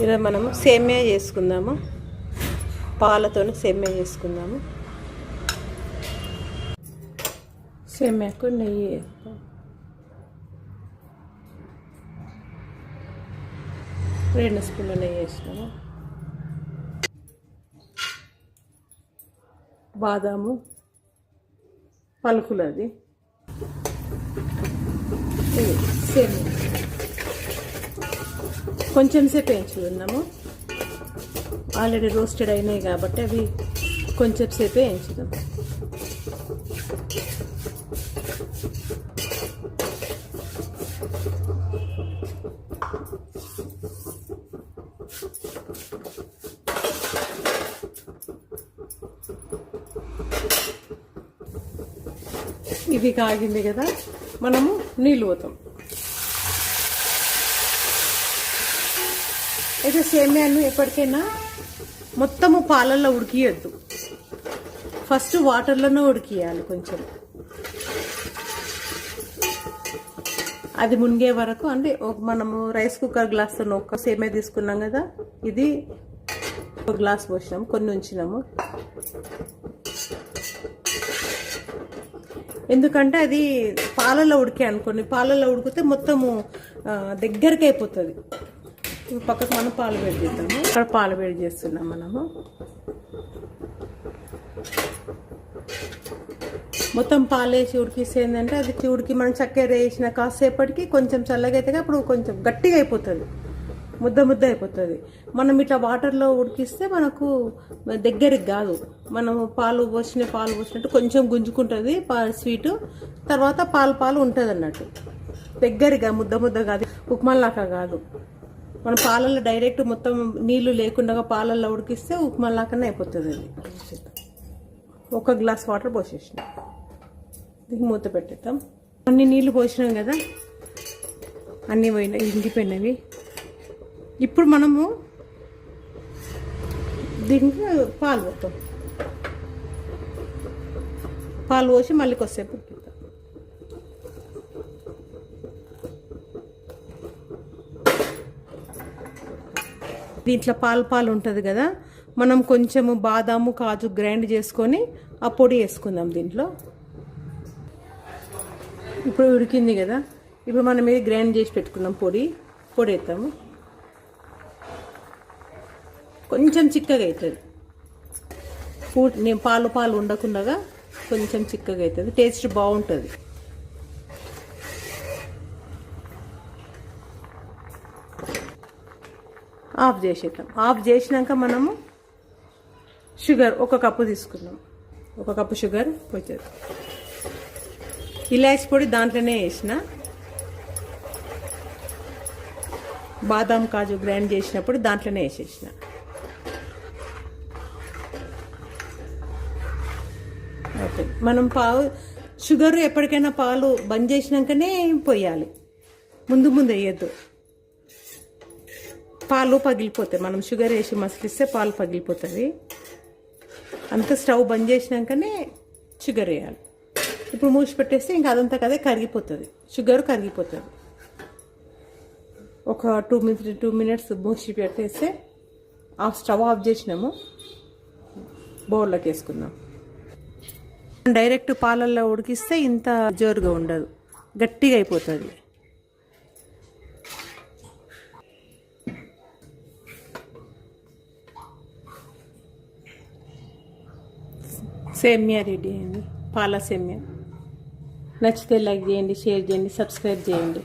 ఇలా మనము సేమ్యా చేసుకుందాము. పాలతో సేమ్యా చేసుకుందాము. సేమ్యాకు నెయ్యి వేస్తాం. 2 స్పూన్ల నెయ్యి వేసినాము. బాదాము పలుకులు అది సేమ్యా కొంచెం సేపు వేయించుకుందాము. ఆల్రెడీ రోస్టెడ్ అయినాయి కాబట్టి అవి కొంచెం సేపే వేయించుదాం. ఇది కాగింది కదా, మనము నీళ్ళు పోతాం. అయితే సేమ్యాను ఎప్పటికైనా మొత్తము పాలల్లో ఉడికియద్దు, ఫస్ట్ వాటర్లోనే ఉడికియాలి. కొంచెం అది మునిగే వరకు, అంటే మనము రైస్ కుక్కర్ గ్లాస్తో ఒక్క సేమ్యా తీసుకున్నాం కదా, ఇది ఒక గ్లాస్ పోసినాము, కొన్ని ఉంచినాము. ఎందుకంటే అది పాలల్లో ఉడికే అనుకోండి, పాలల్లో ఉడికితే మొత్తము దగ్గరికి అయిపోతుంది. పక్కకు మనం పాలు వేడి చేద్దాము. అక్కడ పాలు వేడి చేస్తున్నాం మనము. మొత్తం పాలు వేసి ఉడికిస్తే ఏంటంటే అది ఉడికి మనం చక్కెర వేసిన కాసేపటికి కొంచెం చల్లగా అయితే అప్పుడు కొంచెం గట్టిగా అయిపోతుంది, ముద్ద ముద్ద అయిపోతుంది. మనం ఇట్లా వాటర్లో ఉడికిస్తే మనకు దగ్గరికి కాదు, మనం పాలు పోసినట్టు కొంచెం గుంజుకుంటుంది స్వీటు, తర్వాత పాలు ఉంటుంది అన్నట్టు. దగ్గరగా ముద్ద ముద్ద కాదు, ఉప్మాలాగా కాదు. మన పాలల్లో డైరెక్ట్ మొత్తం నీళ్లు లేకుండా పాలల్లో ఉడికిస్తే ఉప్మాలాగానే అయిపోతుంది అది. 1 గ్లాస్ వాటర్ పోసేసినాం, దీనికి మూత పెట్టేద్దాం. అన్ని నీళ్లు పోసినాం కదా, అన్నీ ఇంగిపోయినవి. ఇప్పుడు మనము దీనికి పాలు పోతాం. పాలు పోసి మళ్ళీ కొద్దిసేపు ఉడికిద్దాం. దీంట్లో పాలు ఉంటుంది కదా, మనం కొంచెము బాదాము కాజు గ్రైండ్ చేసుకొని ఆ పొడి వేసుకుందాం దీంట్లో. ఇప్పుడు ఉడికింది కదా, ఇప్పుడు మనం ఇది గ్రైండ్ చేసి పెట్టుకున్నాం పొడి వేస్తాము. కొంచెం చిక్కగా అవుతుంది, నేను పాలు ఉండకుండా కొంచెం చిక్కగా అవుతుంది, టేస్ట్ బాగుంటుంది. ఆఫ్ చేసేద్దాం. ఆఫ్ చేసినాక మనము షుగర్ 1 కప్పు తీసుకున్నాం. 1 కప్పు షుగర్ వచ్చేది. ఇలాచి పొడి దాంట్లోనే వేసిన, బాదాం కాజు గ్రైండ్ చేసినప్పుడు దాంట్లోనే వేసేసిన. ఓకే, మనం షుగర్ ఎప్పటికైనా పాలు బంద్ చేసినాకనే పోయాలి, ముందు వేయద్దు. పాలు పగిలిపోతాయి, మనం షుగర్ వేసి మసిలిస్తే పాలు పగిలిపోతుంది. అంత స్టవ్ బంద్ చేసినాకనే షుగర్ వేయాలి. ఇప్పుడు మూసి పెట్టేస్తే ఇంకా అదంతా కదే కరిగిపోతుంది, షుగర్ కరిగిపోతుంది. ఒక 2 మినిట్స్ మూసి పెట్టేస్తే స్టవ్ ఆఫ్ చేసినాము. బౌల్లోకి వేసుకుందాం. డైరెక్ట్ పాలల్లో ఉడికిస్తే ఇంత జోరుగా ఉండదు, గట్టిగా అయిపోతుంది. సేమ్యా రెడీ అయింది, పాల సేమ్యా. నచ్చితే లైక్ చేయండి, షేర్ చేయండి, సబ్స్క్రైబ్ చేయండి.